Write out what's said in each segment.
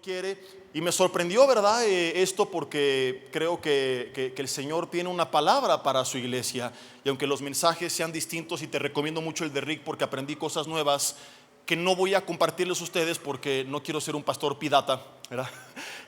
quiere. Y me sorprendió, ¿verdad? Esto porque creo que el Señor tiene una palabra para su iglesia. Y aunque los mensajes sean distintos, y te recomiendo mucho el de Rick porque aprendí cosas nuevas que no voy a compartirles a ustedes porque no quiero ser un pastor pirata, ¿verdad?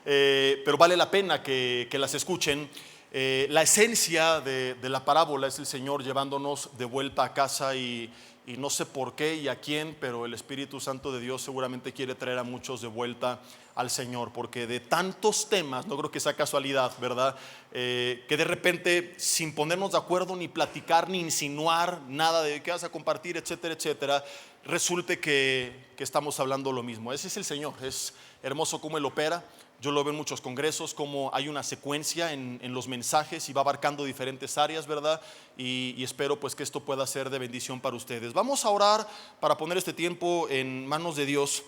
Pero vale la pena que las escuchen. La esencia de la parábola es el Señor llevándonos de vuelta a casa y no sé por qué y a quién, pero el Espíritu Santo de Dios seguramente quiere traer a muchos de vuelta al Señor, porque de tantos temas, no creo que sea casualidad, ¿verdad? Que de repente, sin ponernos de acuerdo, ni platicar, ni insinuar nada de qué vas a compartir, etcétera, etcétera, resulte que estamos hablando lo mismo. Ese es el Señor, es hermoso cómo Él opera. Yo lo veo en muchos congresos, como hay una secuencia en los mensajes y va abarcando diferentes áreas, ¿verdad? Y espero pues que esto pueda ser de bendición para ustedes. Vamos a orar para poner este tiempo en manos de Dios.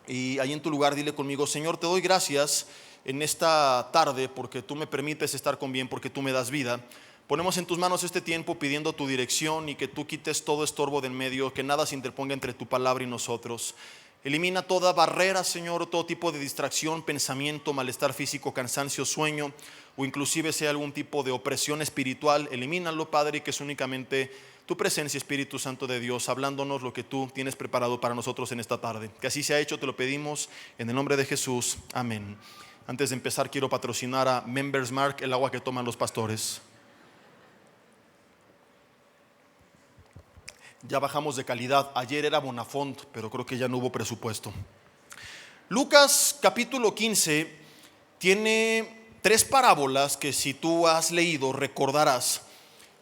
Y ahí en tu lugar dile conmigo: Señor, te doy gracias en esta tarde porque tú me permites estar con bien, porque tú me das vida. Ponemos en tus manos este tiempo pidiendo tu dirección y que tú quites todo estorbo del medio, que nada se interponga entre tu palabra y nosotros. Elimina toda barrera, Señor, todo tipo de distracción, pensamiento, malestar físico, cansancio, sueño, o inclusive sea algún tipo de opresión espiritual. Elimínalo, Padre, y que es únicamente tu presencia, Espíritu Santo de Dios, hablándonos lo que tú tienes preparado para nosotros en esta tarde. Que así sea hecho, te lo pedimos en el nombre de Jesús, amén. Antes de empezar, quiero patrocinar a Members Mark, el agua que toman los pastores. Ya bajamos de calidad. Ayer era Bonafont, pero creo que ya no hubo presupuesto. Lucas capítulo 15 tiene 3 parábolas que, si tú has leído, recordarás.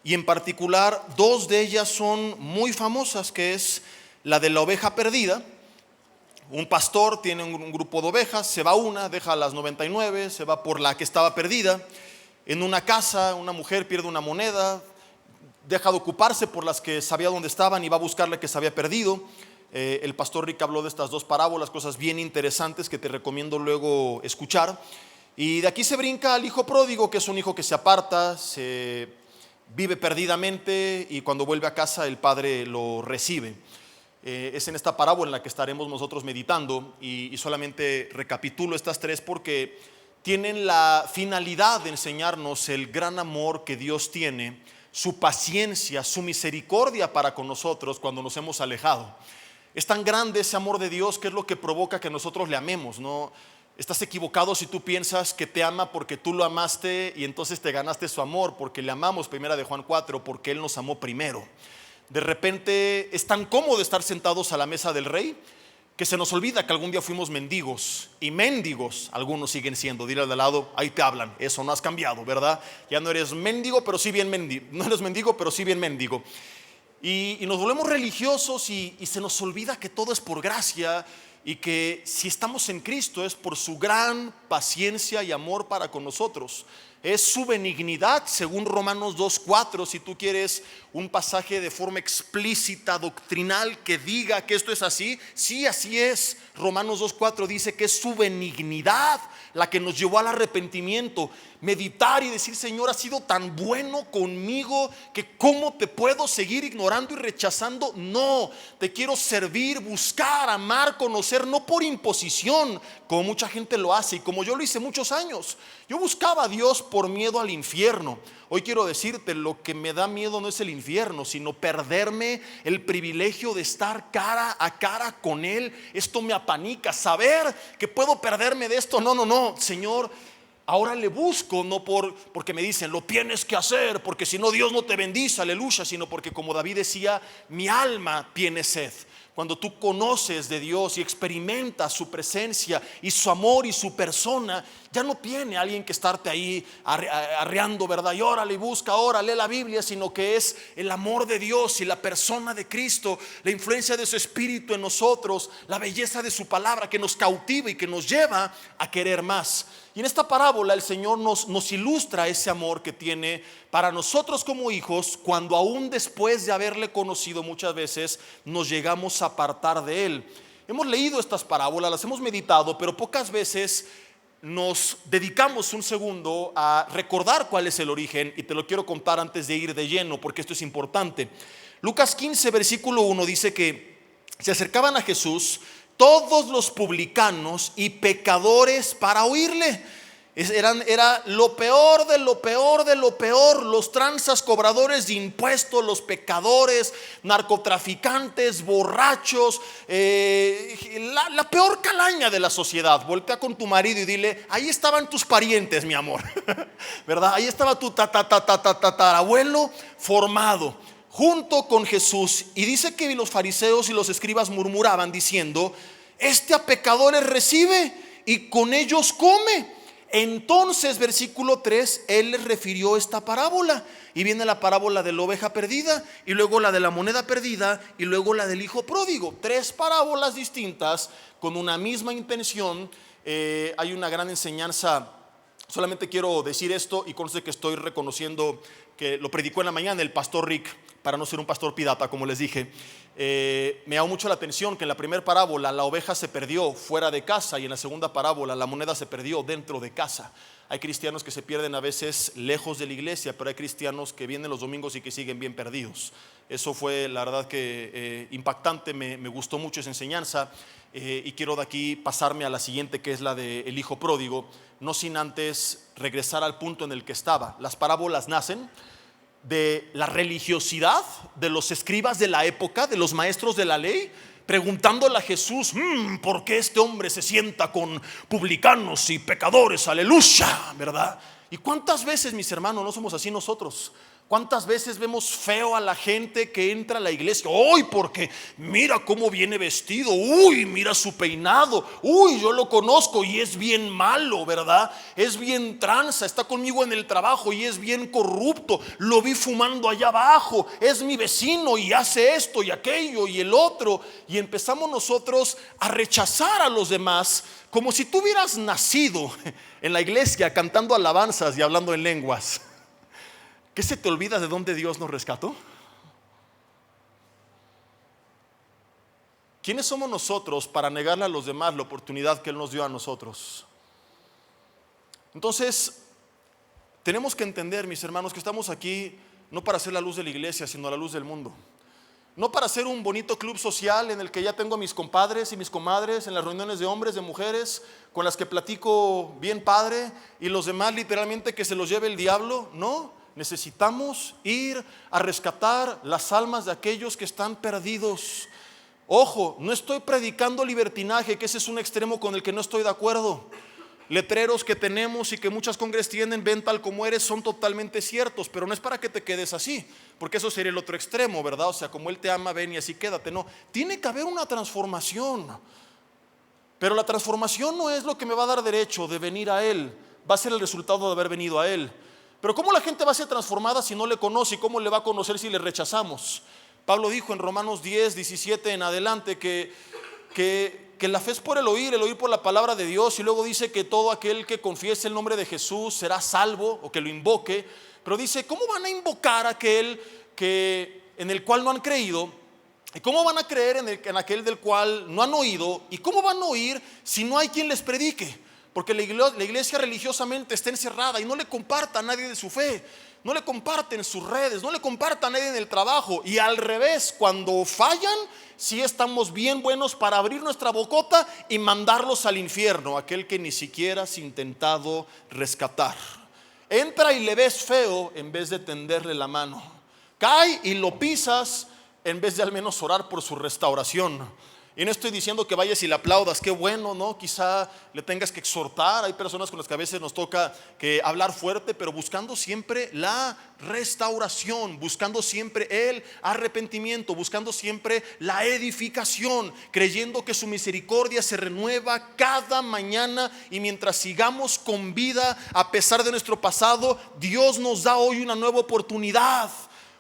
Y en particular 2 de ellas son muy famosas, que es la de la oveja perdida. Un pastor tiene un grupo de ovejas, se va una, deja a las 99, se va por la que estaba perdida. En una casa, una mujer pierde una moneda, deja de ocuparse por las que sabía dónde estaban y va a buscar la que se había perdido. El pastor Rick habló de estas 2 parábolas, cosas bien interesantes que te recomiendo luego escuchar. Y de aquí se brinca al hijo pródigo, que es un hijo que se aparta, se vive perdidamente, y cuando vuelve a casa el padre lo recibe. Es en esta parábola en la que estaremos nosotros meditando, y solamente recapitulo estas 3 porque tienen la finalidad de enseñarnos el gran amor que Dios tiene, su paciencia, su misericordia para con nosotros cuando nos hemos alejado. Es tan grande ese amor de Dios que es lo que provoca que nosotros le amemos, ¿no? Estás equivocado si tú piensas que te ama porque tú lo amaste y entonces te ganaste su amor, porque le amamos, primera de Juan 4, porque Él nos amó primero. De repente es tan cómodo estar sentados a la mesa del Rey que se nos olvida que algún día fuimos mendigos, y mendigos algunos siguen siendo. Dile al de al lado: ahí te hablan, eso no has cambiado, ¿verdad? Ya no eres mendigo, pero sí bien mendigo. No eres mendigo, pero sí bien mendigo. Y nos volvemos religiosos y se nos olvida que todo es por gracia, y que si estamos en Cristo es por su gran paciencia y amor para con nosotros. Es su benignidad, según Romanos 2:4. Si tú quieres un pasaje de forma explícita, doctrinal, que diga que esto es así, sí, así es. Romanos 2:4 dice que es su benignidad la que nos llevó al arrepentimiento. Meditar y decir: Señor, has sido tan bueno conmigo que ¿cómo te puedo seguir ignorando y rechazando? No, te quiero servir, buscar, amar, conocer, no por imposición, como mucha gente lo hace y como yo lo hice muchos años. Yo buscaba a Dios por miedo al infierno. Hoy quiero decirte: lo que me da miedo no es el infierno, sino perderme el privilegio de estar cara a cara con Él. Esto me apanica, saber que puedo perderme de esto. No, Señor, ahora le busco, no porque me dicen lo tienes que hacer, porque si no Dios no te bendice, aleluya, sino porque, como David decía, mi alma tiene sed. Cuando tú conoces de Dios y experimentas su presencia y su amor y su persona, ya no tiene alguien que estarte ahí arreando, ¿verdad? Y órale, y busca, órale, lee la Biblia, sino que es el amor de Dios y la persona de Cristo, la influencia de su Espíritu en nosotros, la belleza de su palabra que nos cautiva y que nos lleva a querer más. Y en esta parábola el Señor nos ilustra ese amor que tiene para nosotros como hijos, cuando aún después de haberle conocido muchas veces nos llegamos a apartar de Él. Hemos leído estas parábolas, las hemos meditado, pero pocas veces nos dedicamos un segundo a recordar cuál es el origen, y te lo quiero contar antes de ir de lleno, porque esto es importante. Lucas 15 versículo 1 dice que se acercaban a Jesús todos los publicanos y pecadores para oírle. Era lo peor de lo peor de lo peor. Los tranzas, cobradores de impuestos, los pecadores, narcotraficantes, borrachos, la peor calaña de la sociedad. Voltea con tu marido y dile: ahí estaban tus parientes, mi amor. ¿Verdad? Ahí estaba tu tatarabuelo formado junto con Jesús. Y dice que los fariseos y los escribas murmuraban diciendo: este a pecadores recibe y con ellos come. Entonces, versículo 3, él les refirió esta parábola. Y viene la parábola de la oveja perdida, y luego la de la moneda perdida, y luego la del hijo pródigo. 3 parábolas distintas con una misma intención. Hay una gran enseñanza. Solamente quiero decir esto, y conste que estoy reconociendo que lo predicó en la mañana el pastor Rick, para no ser un pastor pirata, como les dije. Me llamó mucho la atención que en la primera parábola la oveja se perdió fuera de casa, y en la segunda parábola la moneda se perdió dentro de casa. Hay cristianos que se pierden a veces lejos de la iglesia, pero hay cristianos que vienen los domingos y que siguen bien perdidos. Eso fue la verdad que impactante. Me gustó mucho esa enseñanza. Y quiero de aquí pasarme a la siguiente, que es la del hijo pródigo, no sin antes regresar al punto en el que estaba. Las parábolas nacen de la religiosidad de los escribas de la época, de los maestros de la ley, preguntándole a Jesús: ¿por qué este hombre se sienta con publicanos y pecadores? Aleluya, ¿verdad? ¿Y cuántas veces, mis hermanos, no somos así nosotros? ¿Cuántas veces vemos feo a la gente que entra a la iglesia? ¡Uy! Porque mira cómo viene vestido. ¡Uy! Mira su peinado. ¡Uy! Yo lo conozco y es bien malo, ¿verdad? Es bien tranza. Está conmigo en el trabajo y es bien corrupto. Lo vi fumando allá abajo. Es mi vecino y hace esto y aquello y el otro. Y empezamos nosotros a rechazar a los demás, como si tú hubieras nacido en la iglesia cantando alabanzas y hablando en lenguas. ¿Qué se te olvida de dónde Dios nos rescató? ¿Quiénes somos nosotros para negarle a los demás la oportunidad que Él nos dio a nosotros? Entonces, tenemos que entender, mis hermanos, que estamos aquí no para ser la luz de la iglesia, sino la luz del mundo. No para ser un bonito club social en el que ya tengo a mis compadres y mis comadres en las reuniones de hombres, de mujeres, con las que platico bien padre, y los demás literalmente que se los lleve el diablo. No. Necesitamos ir a rescatar las almas de aquellos que están perdidos. Ojo, no estoy predicando libertinaje, que ese es un extremo con el que no estoy de acuerdo. Letreros que tenemos y que muchas congres tienen: ven tal como eres, son totalmente ciertos, pero no es para que te quedes así, porque eso sería el otro extremo, ¿verdad? O sea, como Él te ama, ven y así quédate. No, tiene que haber una transformación. Pero la transformación no es lo que me va a dar derecho de venir a Él, va a ser el resultado de haber venido a Él. Pero ¿cómo la gente va a ser transformada si no le conoce? ¿Y cómo le va a conocer si le rechazamos? Pablo dijo en Romanos 10, 17 en adelante que la fe es por el oír por la palabra de Dios. Y luego dice que todo aquel que confiese el nombre de Jesús será salvo, o que lo invoque. Pero dice: ¿cómo van a invocar a aquel en el cual no han creído? ¿Y cómo van a creer en aquel del cual no han oído? ¿Y cómo van a oír si no hay quien les predique? Porque la iglesia religiosamente está encerrada y no le comparta a nadie de su fe, no le comparte en sus redes, no le comparta a nadie en el trabajo. Y al revés, cuando fallan, sí estamos bien buenos para abrir nuestra bocota y mandarlos al infierno, aquel que ni siquiera has intentado rescatar. Entra y le ves feo en vez de tenderle la mano. Cae y lo pisas en vez de al menos orar por su restauración. Y no estoy diciendo que vayas y le aplaudas, qué bueno, ¿no? Quizá le tengas que exhortar. Hay personas con las que a veces nos toca que hablar fuerte, pero buscando siempre la restauración, buscando siempre el arrepentimiento, buscando siempre la edificación, creyendo que su misericordia se renueva cada mañana. Y mientras sigamos con vida, a pesar de nuestro pasado, Dios nos da hoy una nueva oportunidad.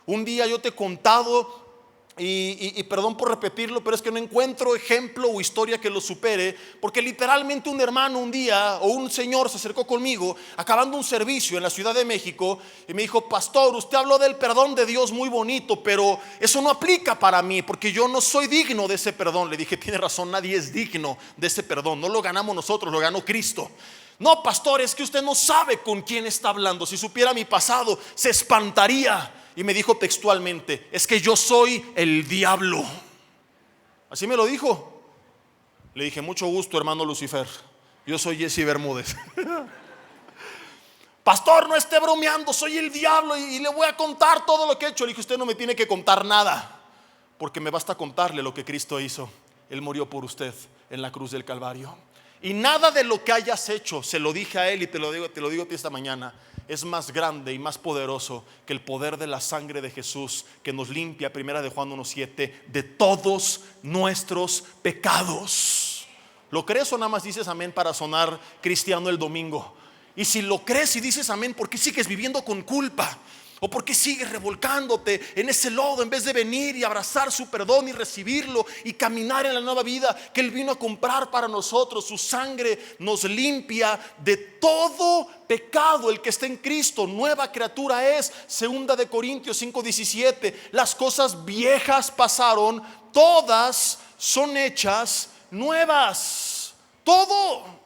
Un día yo te he contado, y perdón por repetirlo, pero es que no encuentro ejemplo o historia que lo supere, porque literalmente un hermano un día, o un señor, se acercó conmigo acabando un servicio en la Ciudad de México y me dijo: pastor, usted habló del perdón de Dios muy bonito, pero eso no aplica para mí, porque yo no soy digno de ese perdón. Le dije: tiene razón, nadie es digno de ese perdón, no lo ganamos nosotros, lo ganó Cristo. No, pastor, es que usted no sabe con quién está hablando. Si supiera mi pasado, se espantaría. Y me dijo textualmente: es que yo soy el diablo. Así me lo dijo. Le dije, mucho gusto, hermano Lucifer. Yo soy Jesse Bermúdez. Pastor, no esté bromeando, soy el diablo y le voy a contar todo lo que he hecho. Le dije, usted no me tiene que contar nada, porque me basta contarle lo que Cristo hizo. Él murió por usted en la cruz del Calvario. Y nada de lo que hayas hecho, se lo dije a él y te lo digo a ti esta mañana, es más grande y más poderoso que el poder de la sangre de Jesús, que nos limpia, primera de Juan 1:7, de todos nuestros pecados. ¿Lo crees o nada más dices amén para sonar cristiano el domingo? Y si lo crees y dices amén, ¿por qué sigues viviendo con culpa? ¿O por qué sigues revolcándote en ese lodo en vez de venir y abrazar su perdón y recibirlo y caminar en la nueva vida que Él vino a comprar para nosotros? Su sangre nos limpia de todo pecado. El que está en Cristo, nueva criatura es. Segunda de Corintios 5:17. Las cosas viejas pasaron, todas son hechas nuevas. Todo.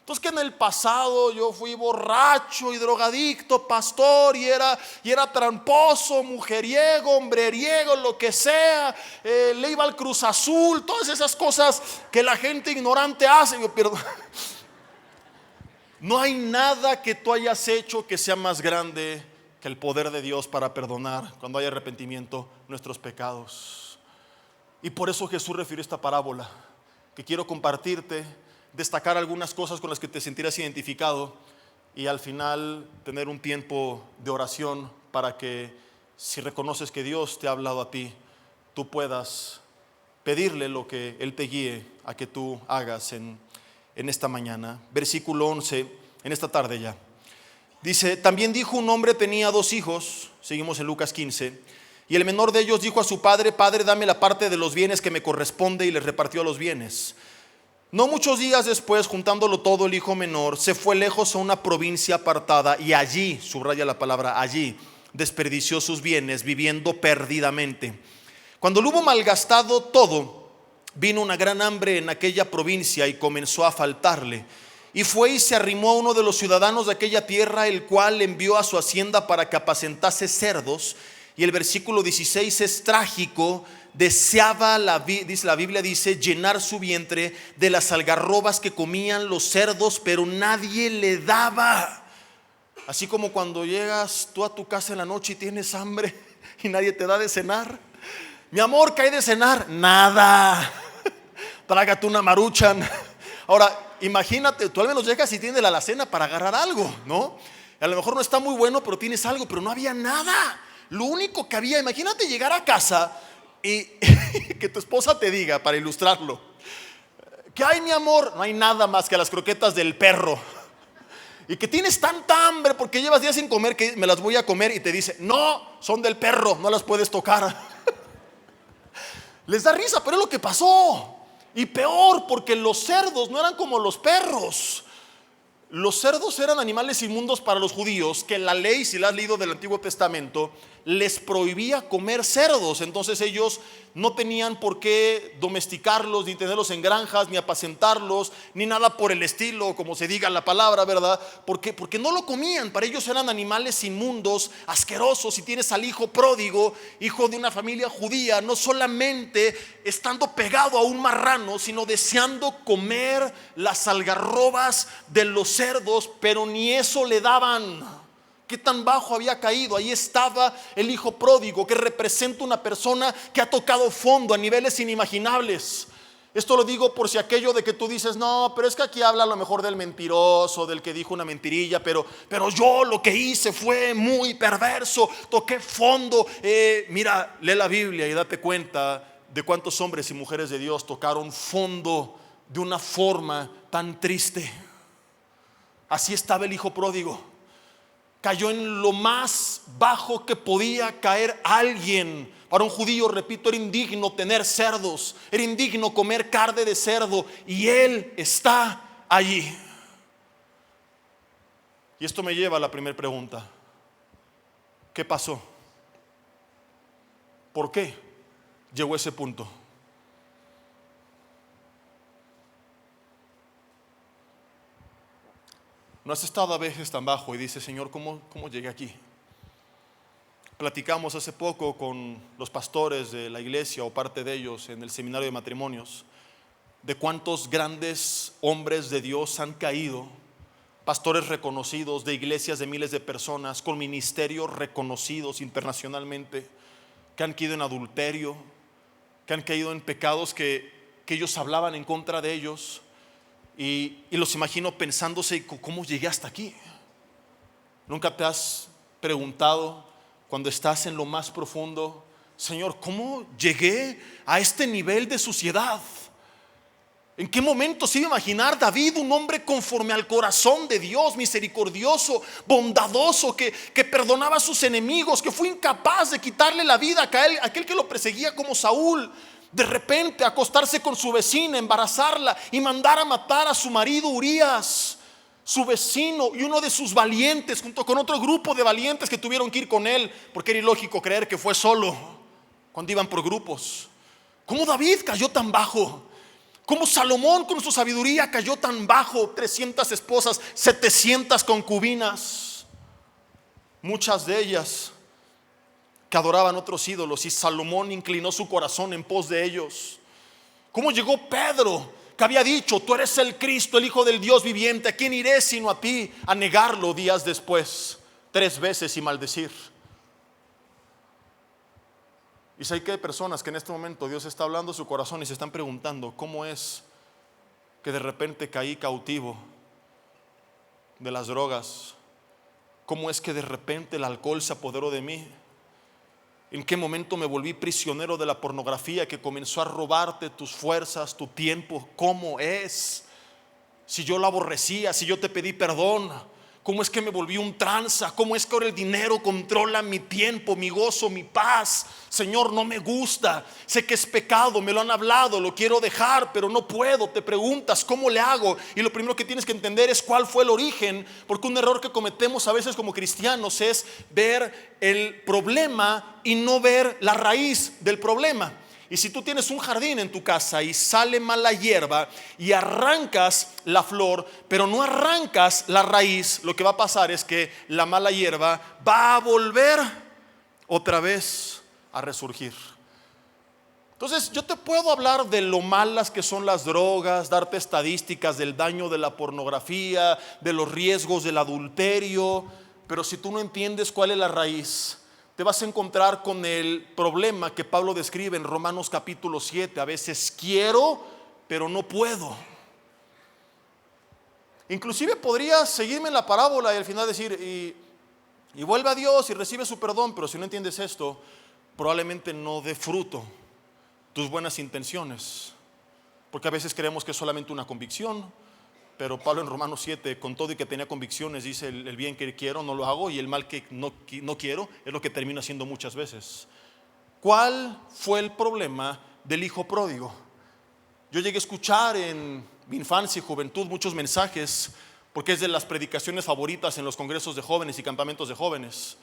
Entonces, que en el pasado yo fui borracho y drogadicto, pastor, y era tramposo, mujeriego, hombreriego, lo que sea, le iba al Cruz Azul, todas esas cosas que la gente ignorante hace. Yo pierdo. No hay nada que tú hayas hecho que sea más grande que el poder de Dios para perdonar, cuando hay arrepentimiento, nuestros pecados. Y por eso Jesús refirió esta parábola, que quiero compartirte, destacar algunas cosas con las que te sentirás identificado y al final tener un tiempo de oración para que, si reconoces que Dios te ha hablado a ti, tú puedas pedirle lo que Él te guíe a que tú hagas en esta mañana. Versículo 11, en esta tarde ya. Dice, también dijo un hombre tenía 2 hijos, seguimos en Lucas 15, y el menor de ellos dijo a su padre, Padre, dame la parte de los bienes que me corresponde, y les repartió los bienes. No muchos días después, juntándolo todo, el hijo menor se fue lejos a una provincia apartada y allí, subraya la palabra allí, desperdició sus bienes viviendo perdidamente. Cuando lo hubo malgastado todo, vino una gran hambre en aquella provincia y comenzó a faltarle. Y fue y se arrimó a uno de los ciudadanos de aquella tierra, el cual le envió a su hacienda para que apacentase cerdos. Y el versículo 16 es trágico. Deseaba, la Biblia dice, llenar su vientre de las algarrobas que comían los cerdos, pero nadie le daba. Así como cuando llegas tú a tu casa en la noche y tienes hambre y nadie te da de cenar. Mi amor, ¿qué hay de cenar? Nada. Trágate una Maruchan. Ahora, imagínate, tú al menos llegas y tienes la alacena para agarrar algo, ¿no? A lo mejor no está muy bueno, pero tienes algo, pero no había nada. Lo único que había, imagínate llegar a casa y que tu esposa te diga, para ilustrarlo, ¿qué hay, mi amor? No hay nada más que las croquetas del perro. Y que tienes tanta hambre porque llevas días sin comer que me las voy a comer, y te dice, no, son del perro, no las puedes tocar. Les da risa, pero es lo que pasó. Y peor, porque los cerdos no eran como los perros. Los cerdos eran animales inmundos para los judíos, que la ley, si la has leído del Antiguo Testamento, les prohibía comer cerdos. Entonces ellos no tenían por qué domesticarlos, ni tenerlos en granjas, ni apacentarlos, ni nada por el estilo, como se diga la palabra, ¿verdad? Porque no lo comían. Para ellos eran animales inmundos, asquerosos. Si tienes al hijo pródigo, hijo de una familia judía, no solamente estando pegado a un marrano, sino deseando comer las algarrobas de los cerdos, pero ni eso le daban. ¿Qué tan bajo había caído? Ahí estaba el hijo pródigo, que representa una persona que ha tocado fondo a niveles inimaginables. Esto lo digo por si aquello de que tú dices, no, pero es que aquí habla a lo mejor del mentiroso, del que dijo una mentirilla, pero yo lo que hice fue muy perverso, toqué fondo. Mira, lee la Biblia y date cuenta de cuántos hombres y mujeres de Dios tocaron fondo de una forma tan triste. Así estaba el hijo pródigo. Cayó en lo más bajo que podía caer alguien. Para un judío, repito, era indigno tener cerdos, era indigno comer carne de cerdo, y él está allí. Y esto me lleva a la primera pregunta: ¿qué pasó? ¿Por qué llegó a ese punto? ¿No has estado a veces tan bajo y dices, Señor, ¿cómo llegué aquí? Platicamos hace poco con los pastores de la iglesia, o parte de ellos, en el seminario de matrimonios, de cuántos grandes hombres de Dios han caído, pastores reconocidos de iglesias de miles de personas, con ministerios reconocidos internacionalmente, que han caído en adulterio, que han caído en pecados que ellos hablaban en contra de ellos, y los imagino pensándose: ¿cómo llegué hasta aquí? ¿Nunca te has preguntado cuando estás en lo más profundo: Señor, ¿cómo llegué a este nivel de suciedad? ¿En qué momento se iba a imaginar David un hombre conforme al corazón de Dios, misericordioso, bondadoso, que perdonaba a sus enemigos, que fue incapaz de quitarle la vida a aquel que lo perseguía como Saúl? De repente acostarse con su vecina, embarazarla y mandar a matar a su marido Urías, su vecino y uno de sus valientes, junto con otro grupo de valientes que tuvieron que ir con él, porque era ilógico creer que fue solo cuando iban por grupos. ¿Cómo David cayó tan bajo? ¿Cómo Salomón con su sabiduría cayó tan bajo? 300 esposas, 700 concubinas, muchas de ellas que adoraban otros ídolos, y Salomón inclinó su corazón en pos de ellos. ¿Cómo llegó Pedro, que había dicho: tú eres el Cristo, el Hijo del Dios viviente, ¿a quién iré sino a ti?, a negarlo días después 3 veces y maldecir? Y sé que hay personas que en este momento Dios está hablando a su corazón y se están preguntando: ¿cómo es que de repente caí cautivo de las drogas? ¿Cómo es que de repente el alcohol se apoderó de mí? ¿En qué momento me volví prisionero de la pornografía, que comenzó a robarte tus fuerzas, tu tiempo? ¿Cómo es? Si yo lo aborrecía, si yo te pedí perdón, ¿cómo es que me volví un tranza? ¿Cómo es que ahora el dinero controla mi tiempo, mi gozo, mi paz? Señor, no me gusta, sé que es pecado, me lo han hablado, lo quiero dejar, pero no puedo. Te preguntas: ¿cómo le hago? Y lo primero que tienes que entender es cuál fue el origen, porque un error que cometemos a veces como cristianos es ver el problema y no ver la raíz del problema. Y si tú tienes un jardín en tu casa y sale mala hierba y arrancas la flor, pero no arrancas la raíz, lo que va a pasar es que la mala hierba va a volver otra vez a resurgir. Entonces yo te puedo hablar de lo malas que son las drogas, darte estadísticas del daño de la pornografía, de los riesgos del adulterio, pero si tú no entiendes cuál es la raíz, te vas a encontrar con el problema que Pablo describe en Romanos capítulo 7. A veces quiero, pero no puedo. Inclusive podrías seguirme en la parábola y al final decir: y vuelve a Dios y recibe su perdón. Pero si no entiendes esto, probablemente no dé fruto tus buenas intenciones, porque a veces creemos que es solamente una convicción. Pero Pablo en Romanos 7, con todo y que tenía convicciones, dice: el bien que quiero no lo hago, y el mal que no quiero es lo que termino haciendo muchas veces. ¿Cuál fue el problema del hijo pródigo? Yo llegué a escuchar en mi infancia y juventud muchos mensajes, porque es de las predicaciones favoritas en los congresos de jóvenes y campamentos de jóvenes,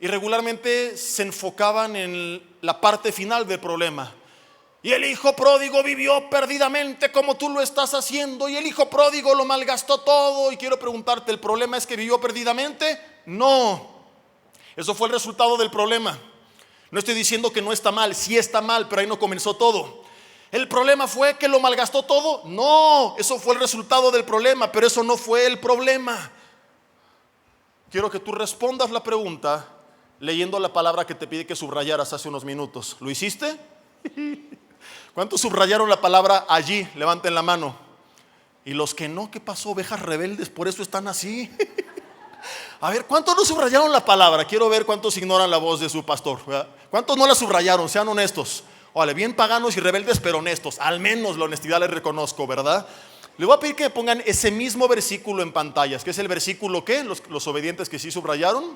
y regularmente se enfocaban en la parte final del problema. Y el hijo pródigo vivió perdidamente como tú lo estás haciendo, y el hijo pródigo lo malgastó todo. Y quiero preguntarte: ¿el problema es que vivió perdidamente? No, eso fue el resultado del problema. No estoy diciendo que no está mal, sí está mal, pero ahí no comenzó todo. ¿El problema fue que lo malgastó todo? No, eso fue el resultado del problema, pero eso no fue el problema. Quiero que tú respondas la pregunta leyendo la palabra que te pide que subrayaras hace unos minutos. ¿Lo hiciste? ¿Cuántos subrayaron la palabra allí? Levanten la mano. Y los que no, ¿qué pasó? Ovejas rebeldes, por eso están así. A ver, ¿cuántos no subrayaron la palabra? Quiero ver cuántos ignoran la voz de su pastor, ¿verdad? ¿Cuántos no la subrayaron? Sean honestos. Vale, bien paganos y rebeldes, pero honestos. Al menos la honestidad les reconozco, ¿verdad? Les voy a pedir que me pongan ese mismo versículo en pantallas. ¿Qué es el versículo qué? Los obedientes que sí subrayaron.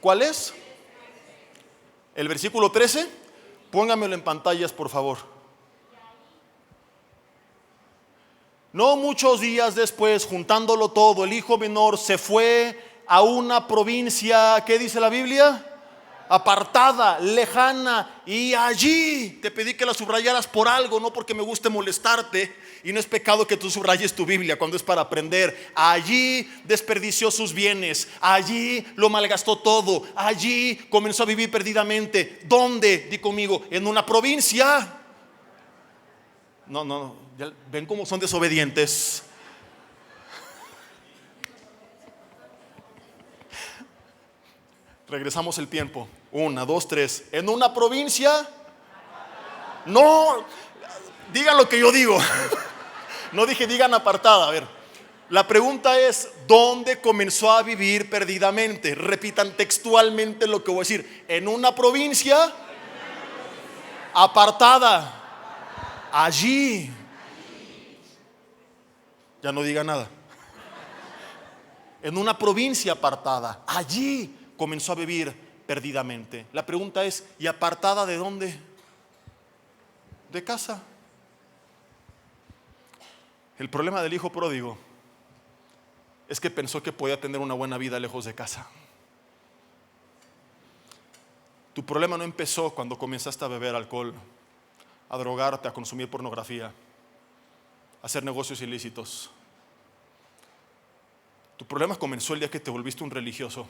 ¿Cuál es? El versículo 13. Póngamelo en pantallas, por favor. No muchos días después, juntándolo todo, el hijo menor se fue a una provincia, ¿qué dice la Biblia? Apartada, lejana, y allí te pedí que la subrayaras por algo, no porque me guste molestarte, y no es pecado que tú subrayes tu Biblia cuando es para aprender. Allí desperdició sus bienes, allí lo malgastó todo, allí comenzó a vivir perdidamente. ¿Dónde? Di conmigo: en una provincia. No, no, ya ven cómo son desobedientes. Regresamos el tiempo. 1, 2, 3. En una provincia. No, digan lo que yo digo. No dije digan apartada. A ver, la pregunta es: ¿dónde comenzó a vivir perdidamente? Repitan textualmente lo que voy a decir. En una provincia apartada. Allí. Ya no diga nada. En una provincia apartada. Allí comenzó a vivir perdidamente. La pregunta es: ¿y apartada de dónde? De casa. El problema del hijo pródigo es que pensó que podía tener una buena vida lejos de casa. Tu problema no empezó cuando comenzaste a beber alcohol, a drogarte, a consumir pornografía, a hacer negocios ilícitos. Tu problema comenzó el día que te volviste un religioso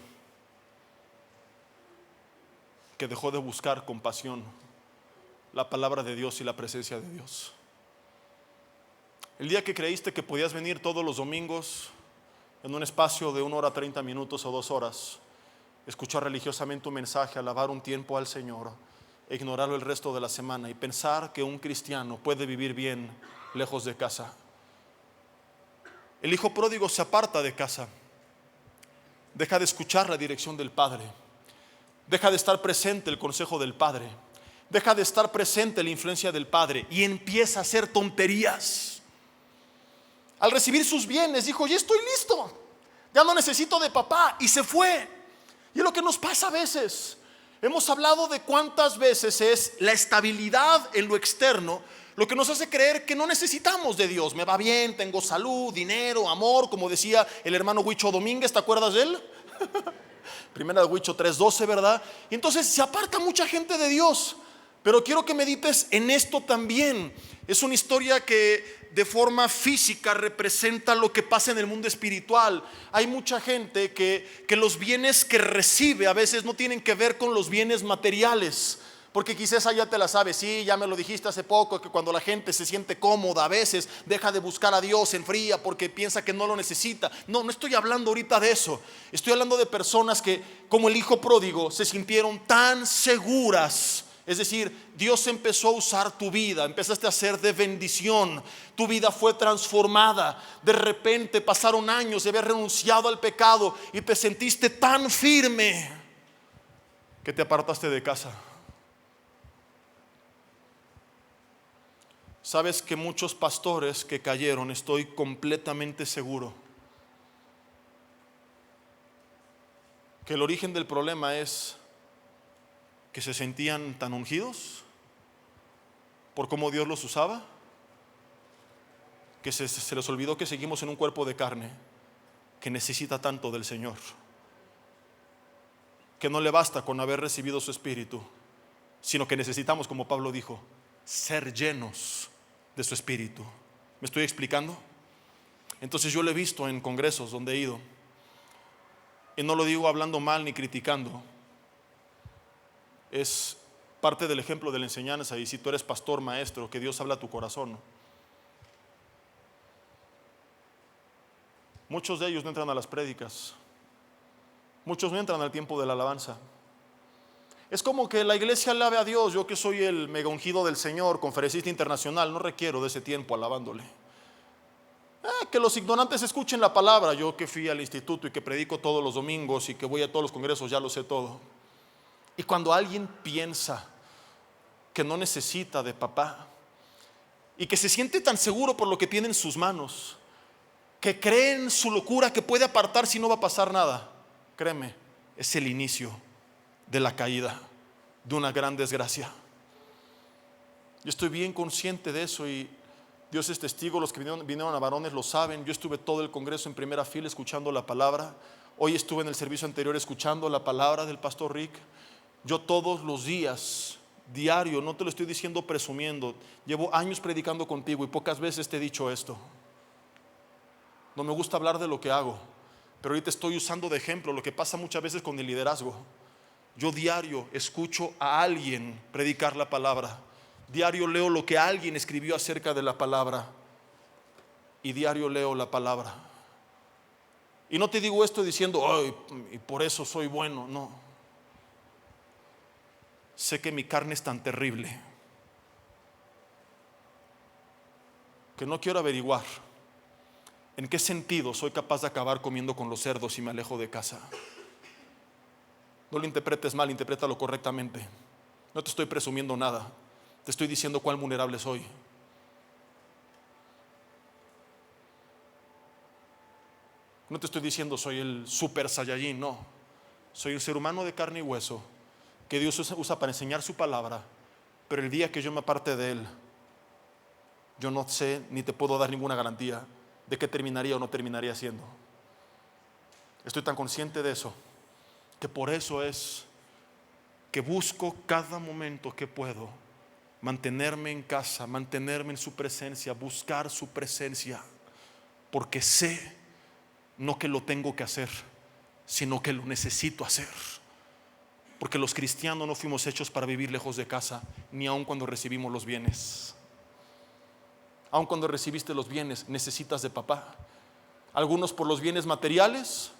que dejó de buscar con pasión la palabra de Dios y la presencia de Dios. El día que creíste que podías venir todos los domingos en un espacio de 1 hora 30 minutos o 2 horas, escuchar religiosamente un mensaje, alabar un tiempo al Señor, e ignorarlo el resto de la semana y pensar que un cristiano puede vivir bien lejos de casa. El hijo pródigo se aparta de casa, deja de escuchar la dirección del Padre, deja de estar presente el consejo del Padre, deja de estar presente la influencia del Padre y empieza a hacer tonterías. Al recibir sus bienes dijo: ya estoy listo, ya no necesito de papá, y se fue. Y es lo que nos pasa a veces. Hemos hablado de cuántas veces es la estabilidad en lo externo lo que nos hace creer que no necesitamos de Dios. Me va bien, tengo salud, dinero, amor, como decía el hermano Huicho Domínguez, ¿te acuerdas de él? Primera de Huicho 3:12, ¿verdad? Y entonces se aparta mucha gente de Dios. Pero quiero que medites en esto también. Es una historia que de forma física representa lo que pasa en el mundo espiritual. Hay mucha gente que los bienes que recibe a veces no tienen que ver con los bienes materiales. Porque quizás ya te la sabes, sí, ya me lo dijiste hace poco, que cuando la gente se siente cómoda a veces deja de buscar a Dios, se enfría porque piensa que no lo necesita. No, no estoy hablando ahorita de eso. Estoy hablando de personas que, como el hijo pródigo, se sintieron tan seguras. Es decir, Dios empezó a usar tu vida, empezaste a ser de bendición, tu vida fue transformada. De repente pasaron años de haber renunciado al pecado y te sentiste tan firme que te apartaste de casa. Sabes que muchos pastores que cayeron, estoy completamente seguro que el origen del problema es que se sentían tan ungidos por cómo Dios los usaba, que se les olvidó que seguimos en un cuerpo de carne que necesita tanto del Señor, que no le basta con haber recibido su Espíritu, sino que necesitamos, como Pablo dijo, ser llenos de su Espíritu. ¿Me estoy explicando? Entonces yo lo he visto en congresos donde he ido, y no lo digo hablando mal ni criticando, es parte del ejemplo de la enseñanza. Y si tú eres pastor, maestro, que Dios habla a tu corazón. Muchos de ellos no entran a las prédicas, muchos no entran al tiempo de la alabanza. Es como que la iglesia alabe a Dios. Yo que soy el mega ungido del Señor, conferencista internacional, no requiero de ese tiempo alabándole. Que los ignorantes escuchen la palabra. Yo que fui al instituto y que predico todos los domingos y que voy a todos los congresos, ya lo sé todo. Y cuando alguien piensa que no necesita de papá y que se siente tan seguro por lo que tiene en sus manos, que cree en su locura, que puede apartar si no va a pasar nada, créeme, es el inicio de la caída, de una gran desgracia. Yo estoy bien consciente de eso y Dios es testigo. Los que vinieron a varones lo saben. Yo estuve todo el congreso en primera fila escuchando la palabra. Hoy estuve en el servicio anterior escuchando la palabra del pastor Rick. Yo todos los días, diario, no te lo estoy diciendo presumiendo, llevo años predicando contigo y pocas veces te he dicho esto. No me gusta hablar de lo que hago, pero ahorita estoy usando de ejemplo lo que pasa muchas veces con el liderazgo. Yo diario escucho a alguien predicar la palabra. Diario leo lo que alguien escribió acerca de la palabra y diario leo la palabra. Y no te digo esto diciendo, ay, y por eso soy bueno, no. Sé que mi carne es tan terrible que no quiero averiguar en qué sentido soy capaz de acabar comiendo con los cerdos si me alejo de casa. No lo interpretes mal, interprétalo correctamente. No te estoy presumiendo nada, te estoy diciendo cuán vulnerable soy. No te estoy diciendo soy el super saiyajin, no. Soy un ser humano de carne y hueso que Dios usa para enseñar su palabra, pero el día que yo me aparte de Él, yo no sé ni te puedo dar ninguna garantía de qué terminaría o no terminaría siendo. Estoy tan consciente de eso que por eso es que busco cada momento que puedo mantenerme en casa, mantenerme en su presencia, buscar su presencia, porque sé no que lo tengo que hacer, sino que lo necesito hacer. Porque los cristianos no fuimos hechos para vivir lejos de casa, ni aun cuando recibimos los bienes. Aun cuando recibiste los bienes, necesitas de papá. Algunos por los bienes materiales,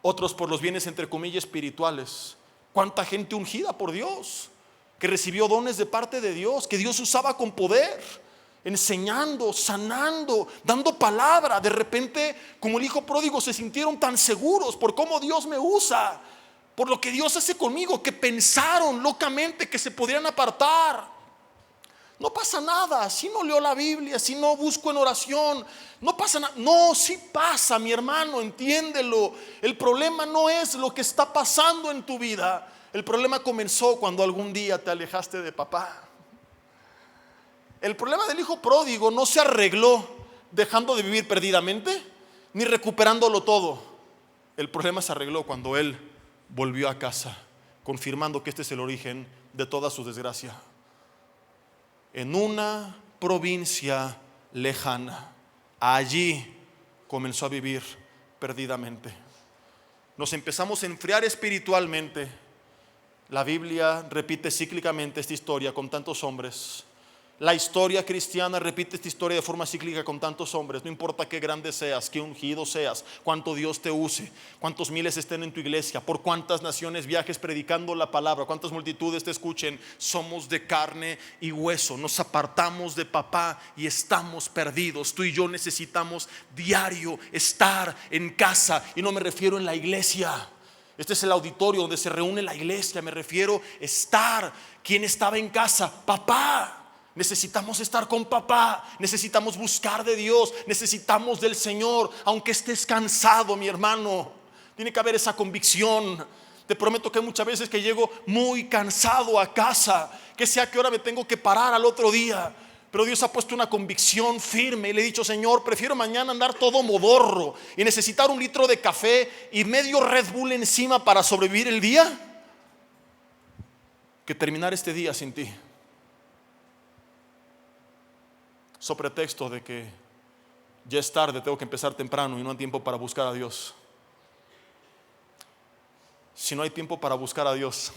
otros por los bienes entre comillas espirituales. ¿Cuánta gente ungida por Dios, que recibió dones de parte de Dios, que Dios usaba con poder, enseñando, sanando, dando palabra? De repente, como el hijo pródigo, se sintieron tan seguros por cómo Dios me usa, por lo que Dios hace conmigo, que pensaron locamente que se podrían apartar. No pasa nada, si no leo la Biblia, si no busco en oración, no pasa nada. No, sí pasa, mi hermano, entiéndelo. El problema no es lo que está pasando en tu vida. El problema comenzó cuando algún día te alejaste de papá. El problema del hijo pródigo no se arregló dejando de vivir perdidamente, ni recuperándolo todo. El problema se arregló cuando él volvió a casa, confirmando que este es el origen de toda su desgracia. En una provincia lejana, allí comenzó a vivir perdidamente. Nos empezamos a enfriar espiritualmente. La Biblia repite cíclicamente esta historia con tantos hombres. La historia cristiana repite esta historia de forma cíclica con tantos hombres. No importa qué grande seas, qué ungido seas, cuánto Dios te use, cuántos miles estén en tu iglesia, por cuántas naciones viajes predicando la palabra, cuántas multitudes te escuchen, somos de carne y hueso. Nos apartamos de papá y estamos perdidos. Tú y yo necesitamos diario estar en casa, y no me refiero en la iglesia. Este es el auditorio donde se reúne la iglesia. Me refiero a estar. ¿Quién estaba en casa? Papá. Necesitamos estar con papá, necesitamos buscar de Dios, necesitamos del Señor, aunque estés cansado, mi hermano. Tiene que haber esa convicción. Te prometo que hay muchas veces que llego muy cansado a casa, que sé a qué hora me tengo que parar al otro día, pero Dios ha puesto una convicción firme y le he dicho: Señor, prefiero mañana andar todo modorro y necesitar un litro de café y medio Red Bull encima para sobrevivir el día, que terminar este día sin ti. So pretexto de que ya es tarde, tengo que empezar temprano y no hay tiempo para buscar a Dios. Si no hay tiempo para buscar a Dios,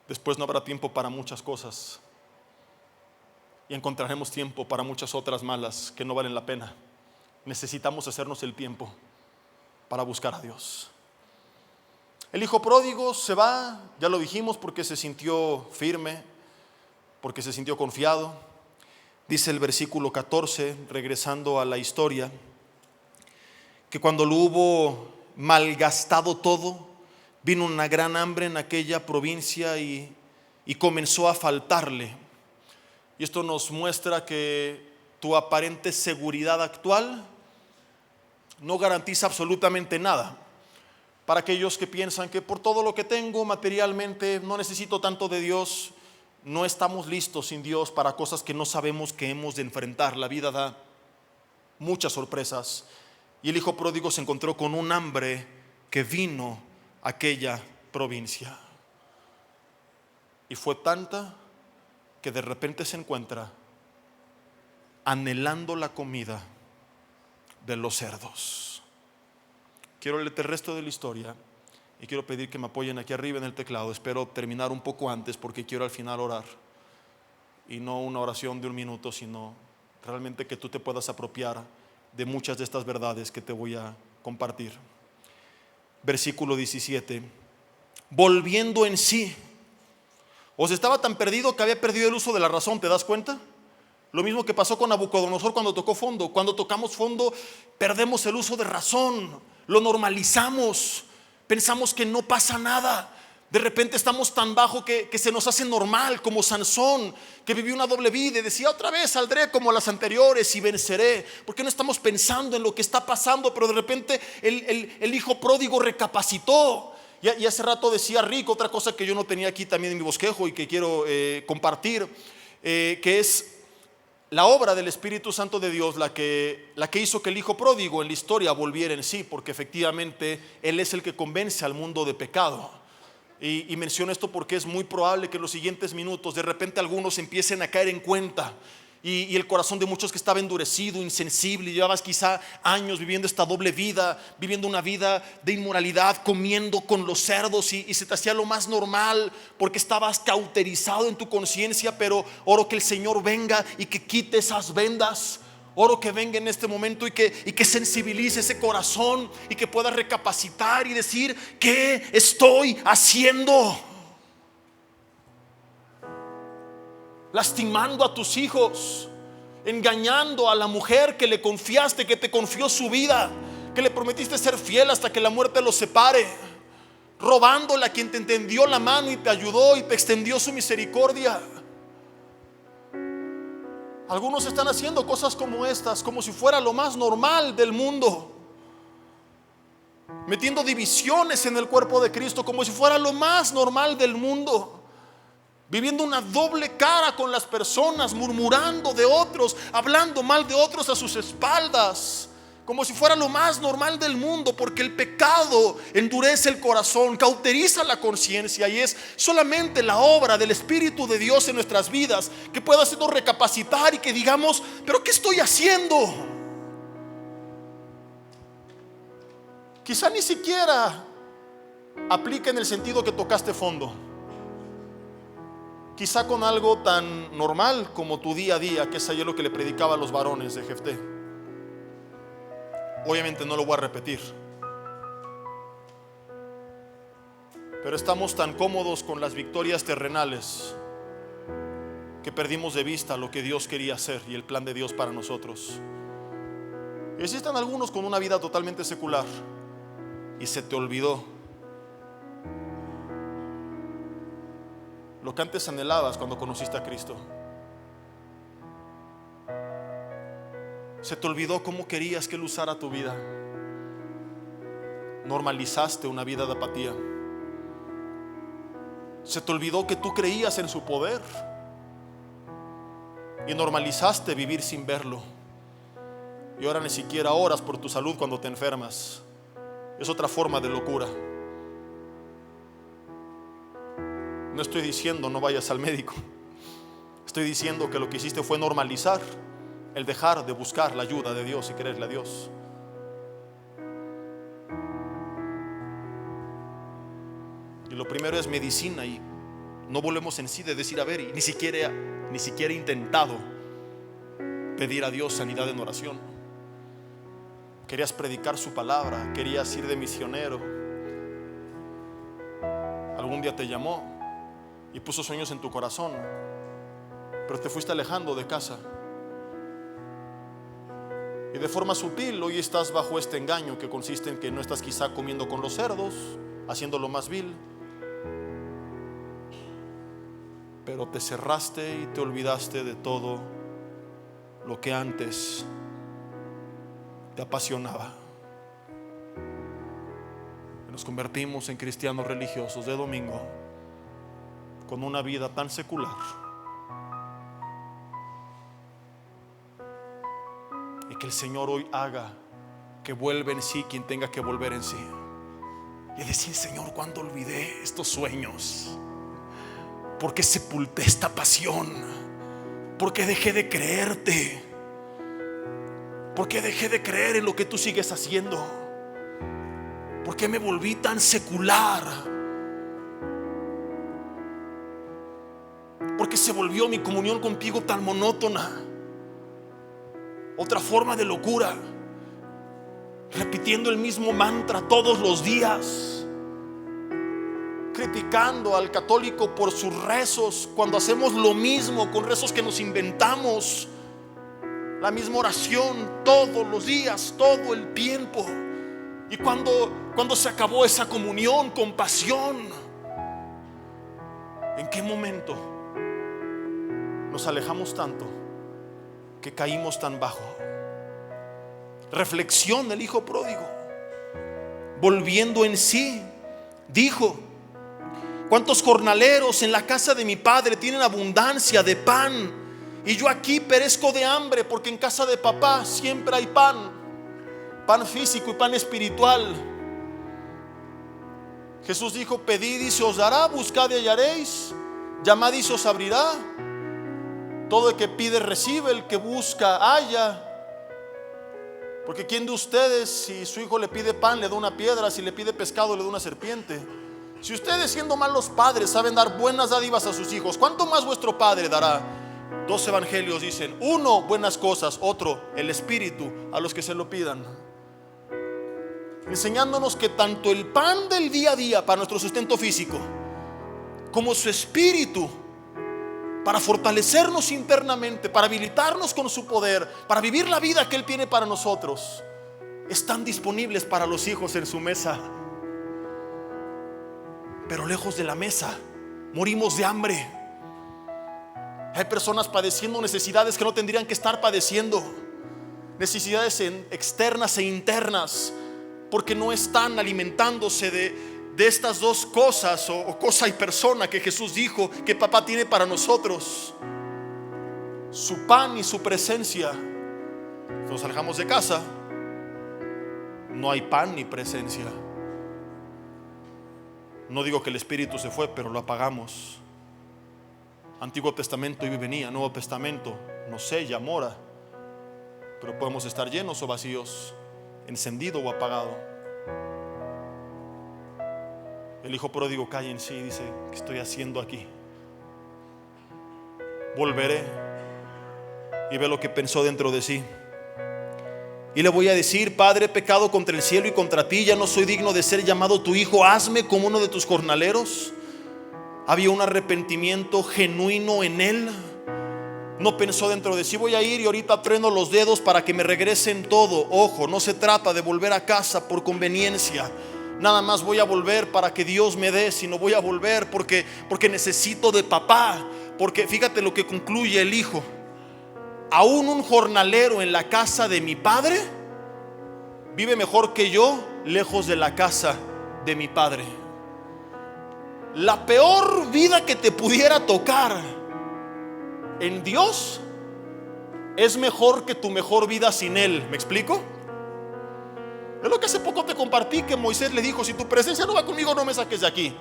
después no habrá tiempo para muchas cosas y encontraremos tiempo para muchas otras malas que no valen la pena. Necesitamos hacernos el tiempo para buscar a Dios. El hijo pródigo se va, ya lo dijimos, porque se sintió firme, porque se sintió confiado. Dice el versículo 14, regresando a la historia, que cuando lo hubo malgastado todo, vino una gran hambre en aquella provincia y comenzó a faltarle. Y esto nos muestra que tu aparente seguridad actual no garantiza absolutamente nada. Para aquellos que piensan que por todo lo que tengo materialmente no necesito tanto de Dios, no estamos listos sin Dios para cosas que no sabemos que hemos de enfrentar. La vida da muchas sorpresas. Y el hijo pródigo se encontró con un hambre que vino a aquella provincia. Y fue tanta que de repente se encuentra anhelando la comida de los cerdos. Quiero leerte el resto de la historia. Y quiero pedir que me apoyen aquí arriba en el teclado. Espero terminar un poco antes porque quiero al final orar. Y no una oración de un minuto, sino realmente que tú te puedas apropiar de muchas de estas verdades que te voy a compartir. Versículo 17. Volviendo en sí. O sea, estaba tan perdido que había perdido el uso de la razón, ¿te das cuenta? Lo mismo que pasó con Nabucodonosor cuando tocó fondo. Cuando tocamos fondo, perdemos el uso de razón, lo normalizamos, pensamos que no pasa nada. De repente estamos tan bajo que se nos hace normal, como Sansón, que vivió una doble vida y decía: otra vez saldré como las anteriores y venceré. Porque no estamos pensando en lo que está pasando, pero de repente el hijo pródigo recapacitó. Y hace rato decía Rick otra cosa que yo no tenía aquí también en mi bosquejo y que quiero compartir, que es la obra del Espíritu Santo de Dios la que hizo que el hijo pródigo en la historia volviera en sí, porque efectivamente Él es el que convence al mundo de pecado. Y menciono esto porque es muy probable que en los siguientes minutos de repente algunos empiecen a caer en cuenta. Y el corazón de muchos que estaba endurecido, insensible, llevabas quizá años viviendo esta doble vida, viviendo una vida de inmoralidad, comiendo con los cerdos y se te hacía lo más normal porque estabas cauterizado en tu conciencia. Pero oro que el Señor venga y que quite esas vendas. Oro que venga en este momento y que sensibilice ese corazón y que pueda recapacitar y decir: ¿qué estoy haciendo? Lastimando a tus hijos, engañando a la mujer que le confiaste, que te confió su vida, que le prometiste ser fiel hasta que la muerte los separe, robándole a quien te tendió la mano y te ayudó y te extendió su misericordia. Algunos están haciendo cosas como estas, como si fuera lo más normal del mundo, metiendo divisiones en el cuerpo de Cristo, como si fuera lo más normal del mundo. Viviendo una doble cara con las personas, murmurando de otros, hablando mal de otros a sus espaldas, como si fuera lo más normal del mundo, porque el pecado endurece el corazón, cauteriza la conciencia, y es solamente la obra del Espíritu de Dios en nuestras vidas que pueda hacernos recapacitar y que digamos: ¿pero qué estoy haciendo? Quizá ni siquiera aplica en el sentido que tocaste fondo. Quizá con algo tan normal como tu día a día, que es ayer lo que le predicaba a los varones de Jefté. Obviamente no lo voy a repetir, pero estamos tan cómodos con las victorias terrenales que perdimos de vista lo que Dios quería hacer y el plan de Dios para nosotros. Y existen algunos con una vida totalmente secular y se te olvidó lo que antes anhelabas cuando conociste a Cristo. Se te olvidó cómo querías que Él usara tu vida. Normalizaste una vida de apatía. Se te olvidó que tú creías en su poder y normalizaste vivir sin verlo. Y ahora ni siquiera oras por tu salud cuando te enfermas. Es otra forma de locura. No estoy diciendo no vayas al médico. Estoy diciendo que lo que hiciste fue normalizar el dejar de buscar la ayuda de Dios y creerle a Dios. Y lo primero es medicina, y no volvemos en sí de decir: a ver, y ni siquiera he intentado pedir a Dios sanidad en oración. Querías predicar su palabra, querías ir de misionero. Algún día te llamó y puso sueños en tu corazón, pero te fuiste alejando de casa. Y de forma sutil hoy estás bajo este engaño que consiste en que no estás quizá comiendo con los cerdos, haciendo lo más vil, pero te cerraste y te olvidaste de todo lo que antes te apasionaba. Nos convertimos en cristianos religiosos de domingo con una vida tan secular. Y que el Señor hoy haga que vuelva en sí quien tenga que volver en sí. Y decir: Señor, ¿cuándo olvidé estos sueños? ¿Por qué sepulté esta pasión? ¿Por qué dejé de creerte? ¿Por qué dejé de creer en lo que tú sigues haciendo? ¿Por qué me volví tan secular? ¿Por qué se volvió mi comunión contigo tan monótona? Otra forma de locura, repitiendo el mismo mantra todos los días, criticando al católico por sus rezos, cuando hacemos lo mismo con rezos que nos inventamos, la misma oración todos los días, todo el tiempo. Y cuando se acabó esa comunión con pasión, ¿en qué momento nos alejamos tanto que caímos tan bajo? Reflexión del hijo pródigo, volviendo en sí, dijo: ¿cuántos jornaleros en la casa de mi padre tienen abundancia de pan, y yo aquí perezco de hambre? Porque en casa de papá siempre hay pan, pan físico y pan espiritual. Jesús dijo: pedid y se os dará, buscad y hallaréis, llamad y se os abrirá. Todo el que pide recibe, el que busca halla. Porque ¿quién de ustedes, si su hijo le pide pan, le da una piedra? Si le pide pescado, le da una serpiente. Si ustedes, siendo malos padres, saben dar buenas dádivas a sus hijos, ¿cuánto más vuestro Padre dará? Dos evangelios dicen: uno, buenas cosas; otro, el Espíritu a los que se lo pidan. Enseñándonos que tanto el pan del día a día para nuestro sustento físico, como su Espíritu para fortalecernos internamente, para habilitarnos con su poder, para vivir la vida que Él tiene para nosotros, están disponibles para los hijos en su mesa. Pero lejos de la mesa morimos de hambre. Hay personas padeciendo necesidades que no tendrían que estar padeciendo, necesidades externas e internas, porque no están alimentándose de estas dos cosas, o cosa y persona, que Jesús dijo que papá tiene para nosotros: su pan y su presencia. Nos alejamos de casa, no hay pan ni presencia. No digo que el Espíritu se fue, pero lo apagamos. Antiguo Testamento iba y venía, Nuevo Testamento nos sella, mora, pero podemos estar llenos o vacíos, encendido o apagado. El hijo pródigo cae en sí y dice: ¿qué estoy haciendo aquí? Volveré. Y ve lo que pensó dentro de sí: y le voy a decir: Padre, he pecado contra el cielo y contra ti, ya no soy digno de ser llamado tu hijo, hazme como uno de tus jornaleros. Había un arrepentimiento genuino en él. No pensó dentro de sí: voy a ir y ahorita trueno los dedos para que me regresen todo. Ojo, no se trata de volver a casa por conveniencia, nada más voy a volver para que Dios me dé, sino voy a volver porque necesito de papá. Porque fíjate lo que concluye el hijo: aún un jornalero en la casa de mi padre vive mejor que yo lejos de la casa de mi padre. La peor vida que te pudiera tocar en Dios es mejor que tu mejor vida sin Él. ¿Me explico? Es lo que hace poco te compartí, que Moisés le dijo: si tu presencia no va conmigo, no me saques de aquí.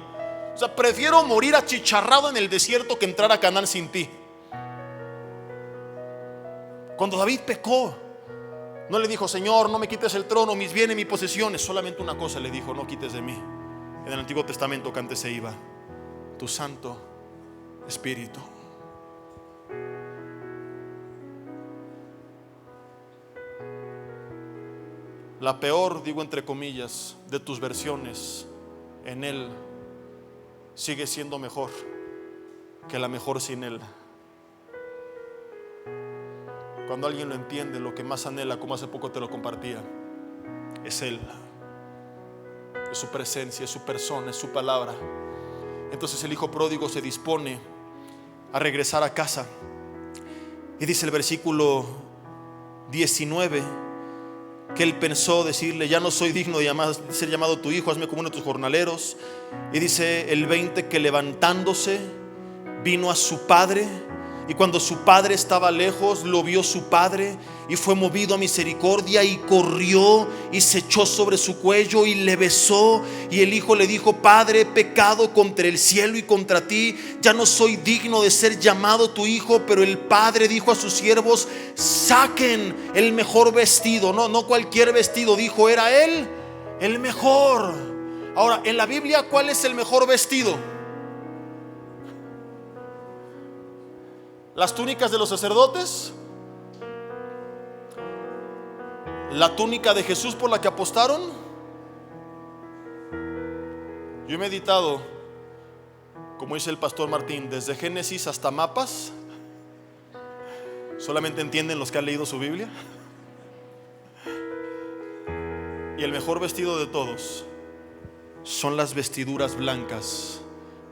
O sea, prefiero morir achicharrado en el desierto que entrar a Canaán sin ti. Cuando David pecó, no le dijo: Señor, no me quites el trono, mis bienes, mis posesiones. Solamente una cosa le dijo: no quites de mí. En el Antiguo Testamento que antes se iba: tu Santo Espíritu. La peor, digo entre comillas, de tus versiones en Él sigue siendo mejor que la mejor sin Él. Cuando alguien lo entiende, lo que más anhela, como hace poco te lo compartía, es Él, es su presencia, es su persona, es su palabra. Entonces el hijo pródigo se dispone a regresar a casa. Y dice el versículo 19 que él pensó decirle: ya no soy digno de ser llamado tu hijo, hazme como uno de tus jornaleros. Y dice el 20 que levantándose vino a su padre, y cuando su padre estaba lejos, lo vio su padre y fue movido a misericordia, y corrió y se echó sobre su cuello y le besó. Y el hijo le dijo: Padre, he pecado contra el cielo y contra ti, ya no soy digno de ser llamado tu hijo. Pero el padre dijo a sus siervos: saquen el mejor vestido, no cualquier vestido, dijo, era él El mejor. Ahora, en la Biblia, ¿cuál es el mejor vestido? ¿Las túnicas de los sacerdotes? ¿La túnica de Jesús por la que apostaron? Yo he meditado, como dice el pastor Martín, desde Génesis hasta Mapas. Solamente entienden los que han leído su Biblia. Y el mejor vestido de todos son las vestiduras blancas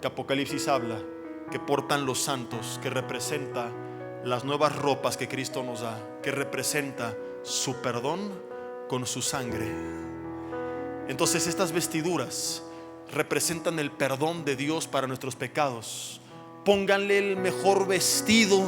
que Apocalipsis habla, que portan los santos, que representa las nuevas ropas que Cristo nos da, que representa su perdón con su sangre. Entonces estas vestiduras representan el perdón de Dios para nuestros pecados. Pónganle el mejor vestido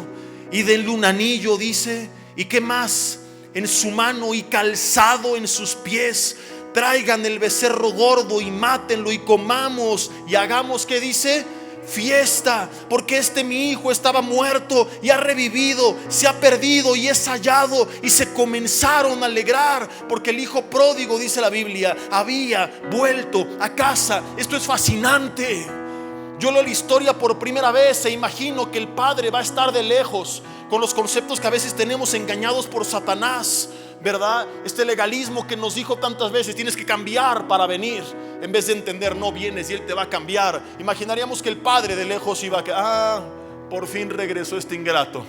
y denle un anillo, dice, y qué más, en su mano y calzado en sus pies. Traigan el becerro gordo y mátenlo y comamos y hagamos, ¿qué dice? Fiesta, porque mi hijo estaba muerto y ha revivido, se ha perdido y es hallado. Y se comenzaron a alegrar porque el hijo pródigo, dice la Biblia, había vuelto a casa. Esto es fascinante. Yo leo la historia por primera vez e imagino que el padre va a estar de lejos con los conceptos que a veces tenemos engañados por Satanás, ¿verdad? Este legalismo que nos dijo tantas veces: tienes que cambiar para venir. En vez de entender, no vienes y Él te va a cambiar. Imaginaríamos que el padre de lejos iba a por fin regresó este ingrato.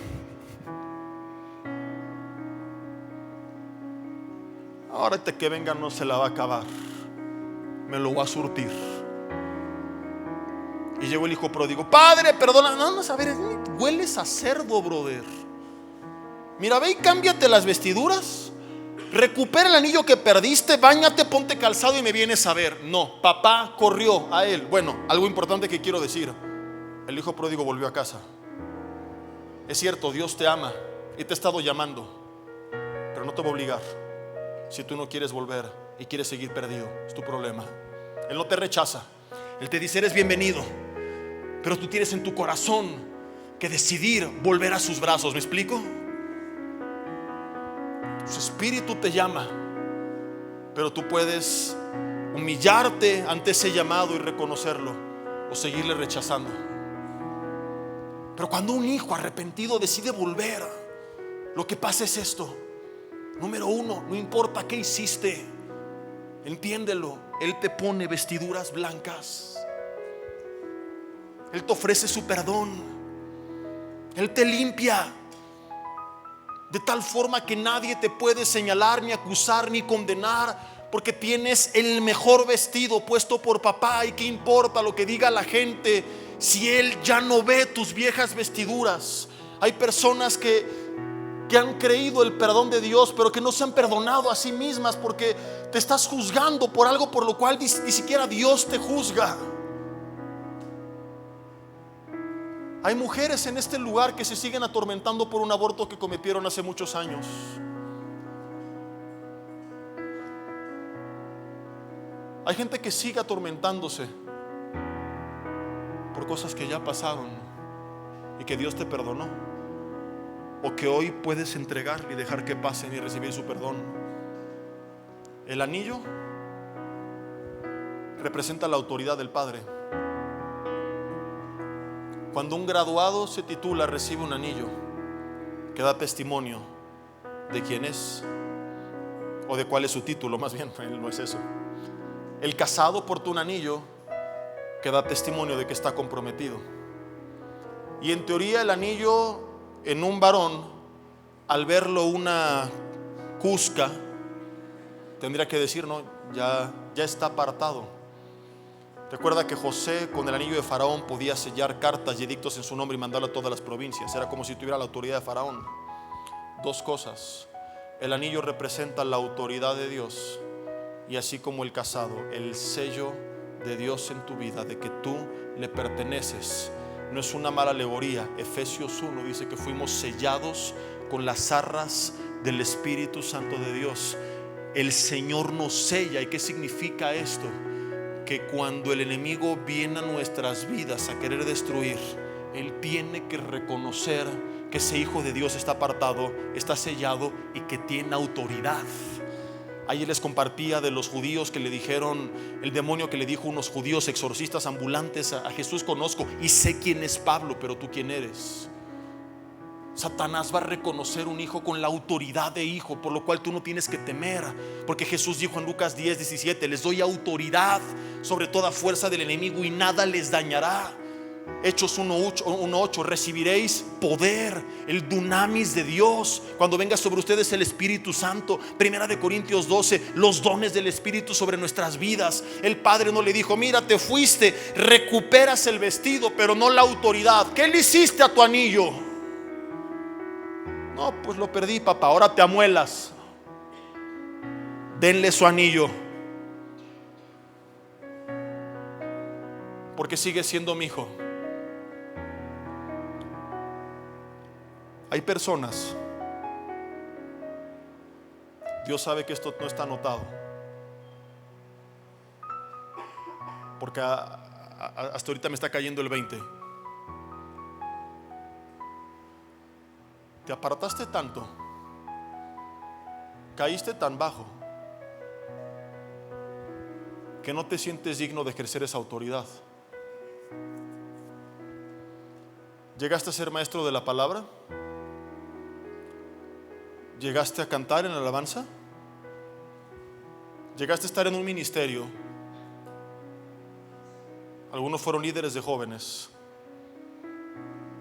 Ahora que venga no se la va a acabar, me lo va a surtir. Y llegó el hijo pródigo: padre, perdona. No, a ver, hueles a cerdo, brother. Mira, ve y cámbiate las vestiduras, recupera el anillo que perdiste, báñate, ponte calzado y me vienes a ver. No, papá corrió a él. Bueno, algo importante que quiero decir: el hijo pródigo volvió a casa. Es cierto, Dios te ama y te ha estado llamando, pero no te va a obligar. Si tú no quieres volver y quieres seguir perdido, es tu problema. Él no te rechaza, Él te dice: eres bienvenido, pero tú tienes en tu corazón que decidir volver a sus brazos. ¿Me explico? Su espíritu te llama, pero tú puedes humillarte ante ese llamado y reconocerlo, o seguirle rechazando. Pero cuando un hijo arrepentido decide volver, lo que pasa es esto. Número uno, no importa qué hiciste, entiéndelo, Él te pone vestiduras blancas. Él te ofrece su perdón. Él te limpia de tal forma que nadie te puede señalar, ni acusar, ni condenar, porque tienes el mejor vestido puesto por papá. Y qué importa lo que diga la gente si Él ya no ve tus viejas vestiduras. Hay personas que han creído el perdón de Dios, pero que no se han perdonado a sí mismas, porque te estás juzgando por algo por lo cual ni siquiera Dios te juzga. Hay mujeres en este lugar que se siguen atormentando por un aborto que cometieron hace muchos años. Hay gente que sigue atormentándose por cosas que ya pasaron y que Dios te perdonó, o que hoy puedes entregar y dejar que pasen y recibir su perdón. El anillo representa la autoridad del Padre. Cuando un graduado se titula, recibe un anillo que da testimonio de quién es, o de cuál es su título. Más bien, él no es eso. El casado porta un anillo que da testimonio de que está comprometido. Y en teoría el anillo en un varón, al verlo una cusca, tendría que decir: no, ya está apartado. Recuerda que José con el anillo de Faraón podía sellar cartas y edictos en su nombre y mandarlo a todas las provincias. Era como si tuviera la autoridad de Faraón. Dos cosas: el anillo representa la autoridad de Dios, y así como el casado, el sello de Dios en tu vida, de que tú le perteneces. No es una mala alegoría. Efesios 1 dice que fuimos sellados con las arras del Espíritu Santo de Dios. El Señor nos sella. ¿Y qué significa esto? Que cuando el enemigo viene a nuestras vidas a querer destruir, él tiene que reconocer que ese hijo de Dios está apartado, está sellado y que tiene autoridad. Ayer les compartía de los judíos que le dijeron, el demonio que le dijo a unos judíos exorcistas ambulantes: a Jesús conozco y sé quién es Pablo, pero tú quién eres. Satanás va a reconocer un hijo con la autoridad de hijo, por lo cual tú no tienes que temer, porque Jesús dijo en Lucas 10:17: les doy autoridad sobre toda fuerza del enemigo y nada les dañará. Hechos 1:8: recibiréis poder, el dunamis de Dios, cuando venga sobre ustedes el Espíritu Santo. Primera de Corintios 12: los dones del Espíritu sobre nuestras vidas. El Padre no le dijo: mira, te fuiste, recuperas el vestido, pero no la autoridad. ¿Qué le hiciste a tu anillo? No, pues lo perdí, papá, ahora te amuelas. Denle su anillo, porque sigue siendo mi hijo. Hay personas, Dios sabe que esto no está anotado, porque hasta ahorita me está cayendo el 20. Te apartaste tanto, caíste tan bajo, que no te sientes digno de ejercer esa autoridad. ¿Llegaste a ser maestro de la palabra? ¿Llegaste a cantar en la alabanza? ¿Llegaste a estar en un ministerio? Algunos fueron líderes de jóvenes,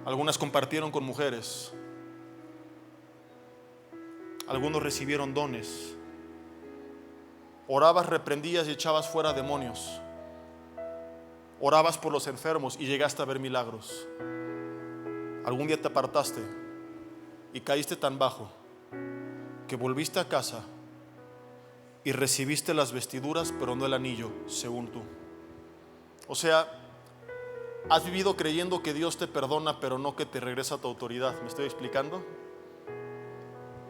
algunas compartieron con mujeres, algunos recibieron dones. Orabas, reprendías y echabas fuera demonios. Orabas por los enfermos y llegaste a ver milagros. Algún día te apartaste y caíste tan bajo que volviste a casa y recibiste las vestiduras, pero no el anillo, según tú. O sea, has vivido creyendo que Dios te perdona, pero no que te regresa tu autoridad. ¿Me estoy explicando?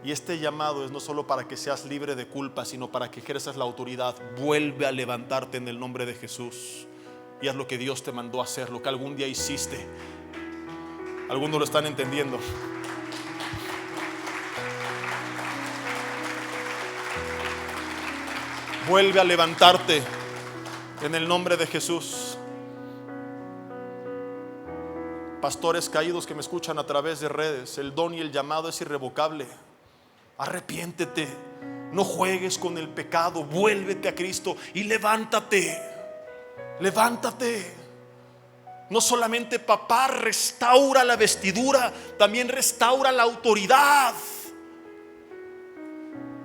Y este llamado es no solo para que seas libre de culpa, sino para que ejerzas la autoridad. Vuelve a levantarte en el nombre de Jesús y haz lo que Dios te mandó a hacer, lo que algún día hiciste. Algunos lo están entendiendo. Vuelve a levantarte en el nombre de Jesús. Pastores caídos que me escuchan a través de redes, el don y el llamado es irrevocable. Arrepiéntete, no juegues con el pecado, vuélvete a Cristo y levántate. Levántate. No solamente papá restaura la vestidura, también restaura la autoridad.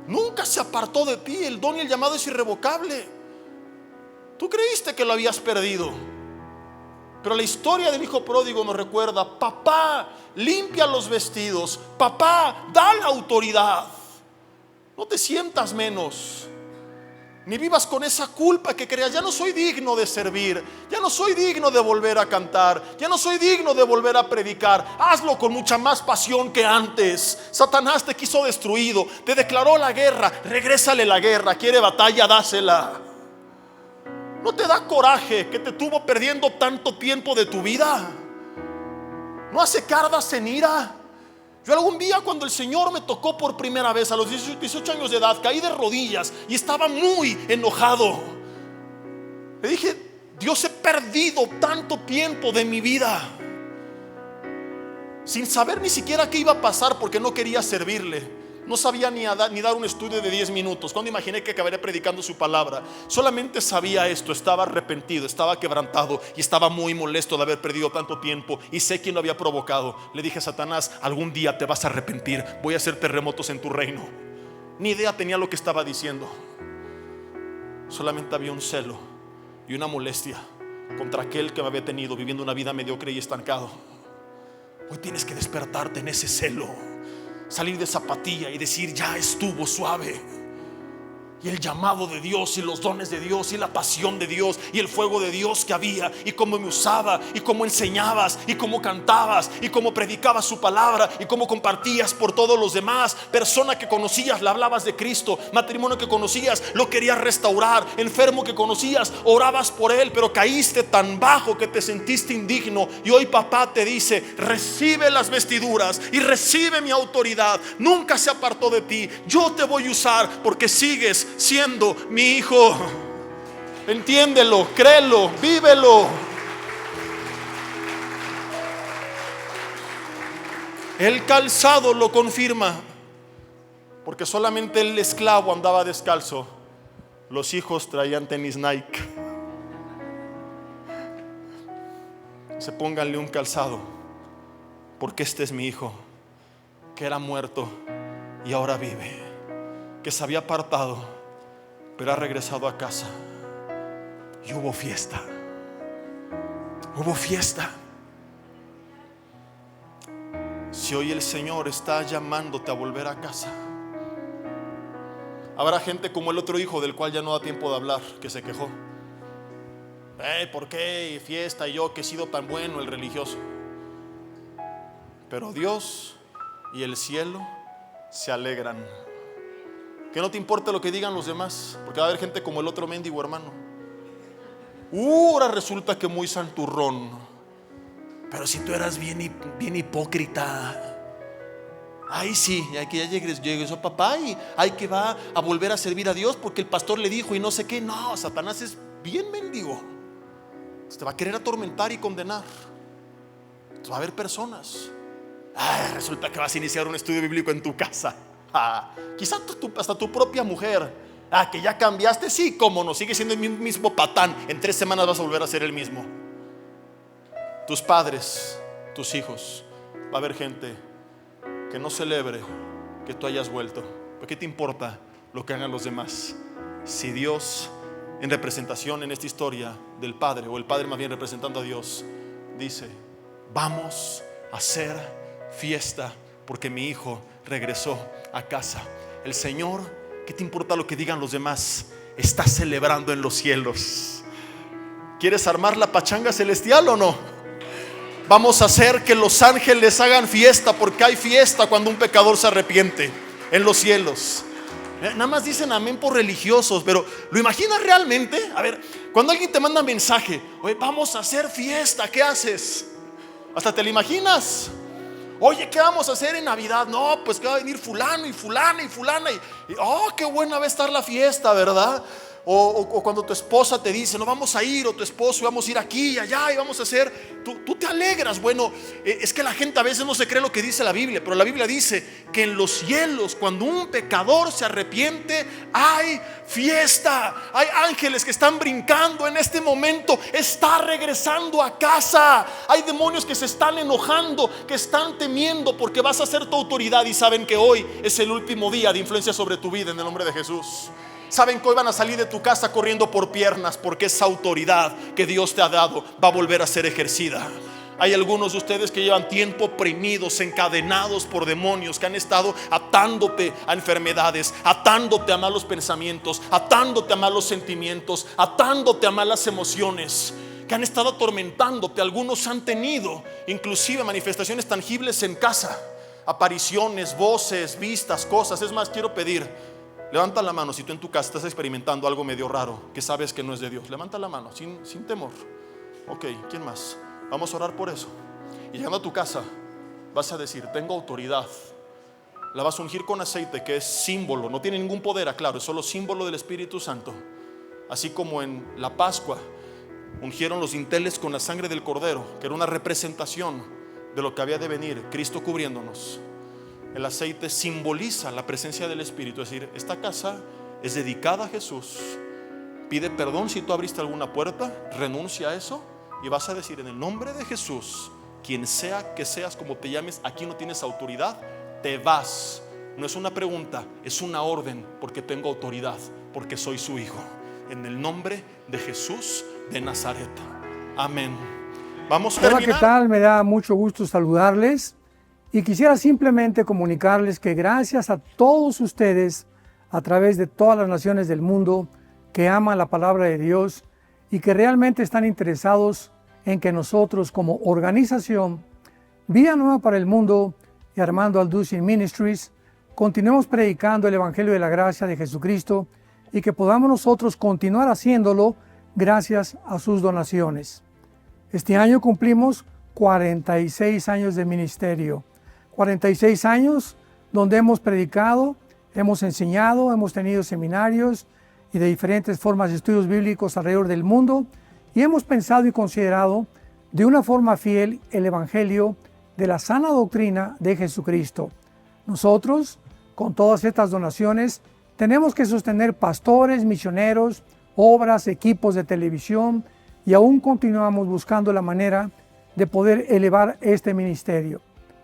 Nunca se apartó de ti, el don y el llamado es irrevocable. Tú creíste que lo habías perdido, pero la historia del hijo pródigo nos recuerda: papá, limpia los vestidos, papá, da la autoridad. No te sientas menos, ni vivas con esa culpa que creas: ya no soy digno de servir, ya no soy digno de volver a cantar, ya no soy digno de volver a predicar. Hazlo con mucha más pasión que antes. Satanás te quiso destruido, te declaró la guerra, regrésale la guerra. Quiere batalla, dásela. ¿No te da coraje que te tuvo perdiendo tanto tiempo de tu vida? ¿No hace cardas en ira? Yo algún día, cuando el Señor me tocó por primera vez a los 18 años de edad, caí de rodillas y estaba muy enojado. Le dije: Dios, he perdido tanto tiempo de mi vida sin saber ni siquiera qué iba a pasar, porque no quería servirle. No sabía ni dar un estudio de 10 minutos. Cuando imaginé que acabaría predicando su palabra, solamente sabía esto: estaba arrepentido, estaba quebrantado y estaba muy molesto de haber perdido tanto tiempo, y sé quién lo había provocado. Le dije: Satanás, algún día te vas a arrepentir, voy a hacer terremotos en tu reino. Ni idea tenía lo que estaba diciendo. Solamente había un celo y una molestia contra aquel que me había tenido viviendo una vida mediocre y estancado. Hoy tienes que despertarte en ese celo, salir de esa apatía y decir: ya estuvo suave. Y el llamado de Dios y los dones de Dios y la pasión de Dios y el fuego de Dios que había, y cómo me usaba, y cómo enseñabas, y cómo cantabas, y cómo predicabas su palabra, y cómo compartías por todos los demás. Persona que conocías, le hablabas de Cristo. Matrimonio que conocías, lo querías restaurar. Enfermo que conocías, orabas por él, pero caíste tan bajo que te sentiste indigno. Y hoy papá te dice: recibe las vestiduras y recibe mi autoridad. Nunca se apartó de ti. Yo te voy a usar porque sigues siendo mi hijo. Entiéndelo, créelo, vívelo. El calzado lo confirma, porque solamente el esclavo andaba descalzo. Los hijos traían tenis Nike. Se pónganle un calzado, porque este es mi hijo, que era muerto y ahora vive, que se había apartado, pero ha regresado a casa. Y hubo fiesta. Hubo fiesta. Si hoy el Señor está llamándote a volver a casa, habrá gente como el otro hijo del cual ya no da tiempo de hablar, que se quejó. ¿Por qué fiesta? Y yo que he sido tan bueno, el religioso. Pero Dios y el cielo se alegran. Que no te importe lo que digan los demás, porque va a haber gente como el otro mendigo hermano. Ahora resulta que muy santurrón. Pero si tú eras bien hipócrita. Ay sí, hay que ya llegues a papá y hay que va a volver a servir a Dios porque el pastor le dijo y no sé qué. No, Satanás es bien mendigo. Te va a querer atormentar y condenar. Va a haber personas. Resulta que vas a iniciar un estudio bíblico en tu casa. Quizá hasta tu propia mujer. Que ya cambiaste. Sí, cómo no, sigue siendo el mismo patán. En 3 semanas vas a volver a ser el mismo. Tus padres, tus hijos. Va a haber gente que no celebre que tú hayas vuelto. ¿Por qué te importa lo que hagan los demás? Si Dios, en representación en esta historia del Padre, o el Padre más bien representando a Dios, dice: vamos a hacer fiesta porque mi hijo regresó a casa. El Señor, ¿qué te importa lo que digan los demás? Está celebrando en los cielos. ¿Quieres armar la pachanga celestial o no? Vamos a hacer que los ángeles hagan fiesta, porque hay fiesta cuando un pecador se arrepiente en los cielos. Nada más dicen amén por religiosos, pero ¿lo imaginas realmente? A ver, cuando alguien te manda mensaje: oye, vamos a hacer fiesta, ¿qué haces? Hasta te lo imaginas. Oye, ¿qué vamos a hacer en Navidad? No, pues que va a venir fulano y fulana y fulana y qué buena va a estar la fiesta, ¿verdad? O cuando tu esposa te dice: no, vamos a ir, o tu esposo, vamos a ir aquí y allá y vamos a hacer, tú te alegras. Bueno, es que la gente a veces no se cree lo que dice la Biblia, pero la Biblia dice que en los cielos, cuando un pecador se arrepiente, hay fiesta. Hay ángeles que están brincando en este momento. Está regresando a casa. Hay demonios que se están enojando, que están temiendo porque vas a ser tu autoridad y saben que hoy es el último día de influencia sobre tu vida en el nombre de Jesús. Saben que hoy van a salir de tu casa corriendo por piernas, porque esa autoridad que Dios te ha dado va a volver a ser ejercida. Hay algunos de ustedes que llevan tiempo oprimidos, encadenados por demonios que han estado atándote a enfermedades, atándote a malos pensamientos, atándote a malos sentimientos, atándote a malas emociones, que han estado atormentándote. Algunos han tenido inclusive manifestaciones tangibles en casa, apariciones, voces, vistas, cosas. Es más, quiero pedir: levanta la mano si tú en tu casa estás experimentando algo medio raro, que sabes que no es de Dios. Levanta la mano sin temor. Ok, ¿quién más? Vamos a orar por eso. Y llegando a tu casa vas a decir: tengo autoridad. La vas a ungir con aceite, que es símbolo, no tiene ningún poder, aclaro, es solo símbolo del Espíritu Santo. Así como en la Pascua ungieron los dinteles con la sangre del Cordero, que era una representación de lo que había de venir, Cristo cubriéndonos. El aceite simboliza la presencia del Espíritu. Es decir, esta casa es dedicada a Jesús. Pide perdón si tú abriste alguna puerta, renuncia a eso y vas a decir: en el nombre de Jesús, quien sea que seas, como te llames, aquí no tienes autoridad, te vas. No es una pregunta, es una orden, porque tengo autoridad, porque soy su hijo. En el nombre de Jesús de Nazaret. Amén. Vamos a terminar. Hola, ¿qué tal? Me da mucho gusto saludarles. Y quisiera simplemente comunicarles que gracias a todos ustedes, a través de todas las naciones del mundo, que aman la palabra de Dios y que realmente están interesados en que nosotros, como organización Vida Nueva para el Mundo y Armando Alducin Ministries, continuemos predicando el Evangelio de la Gracia de Jesucristo y que podamos nosotros continuar haciéndolo gracias a sus donaciones. Este año cumplimos 46 años de ministerio. 46 años donde hemos predicado Hemos enseñado, hemos tenido seminarios y de diferentes formas de estudios bíblicos alrededor del mundo y hemos pensado y considerado de una forma fiel el Evangelio de la sana doctrina de Jesucristo. Nosotros, con todas estas donaciones, tenemos que sostener pastores, misioneros, obras, equipos de televisión y aún continuamos buscando la manera de poder elevar este ministerio.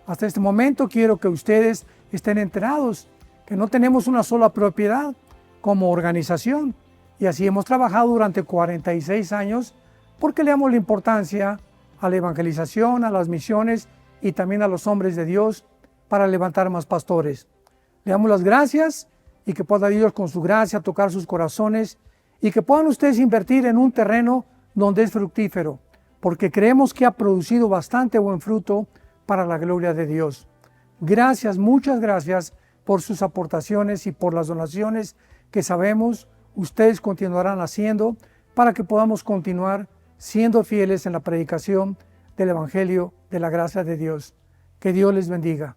Hasta este momento quiero que ustedes estén enterados que no tenemos una sola propiedad como organización y así hemos trabajado durante 46 años porque le damos la importancia a la evangelización, a las misiones y también a los hombres de Dios para levantar más pastores. Le damos las gracias y que pueda Dios con su gracia tocar sus corazones y que puedan ustedes invertir en un terreno donde es fructífero, porque creemos que ha producido bastante buen fruto para la gloria de Dios. Gracias, muchas gracias por sus aportaciones y por las donaciones que sabemos ustedes continuarán haciendo para que podamos continuar siendo fieles en la predicación del Evangelio de la gracia de Dios. Que Dios les bendiga.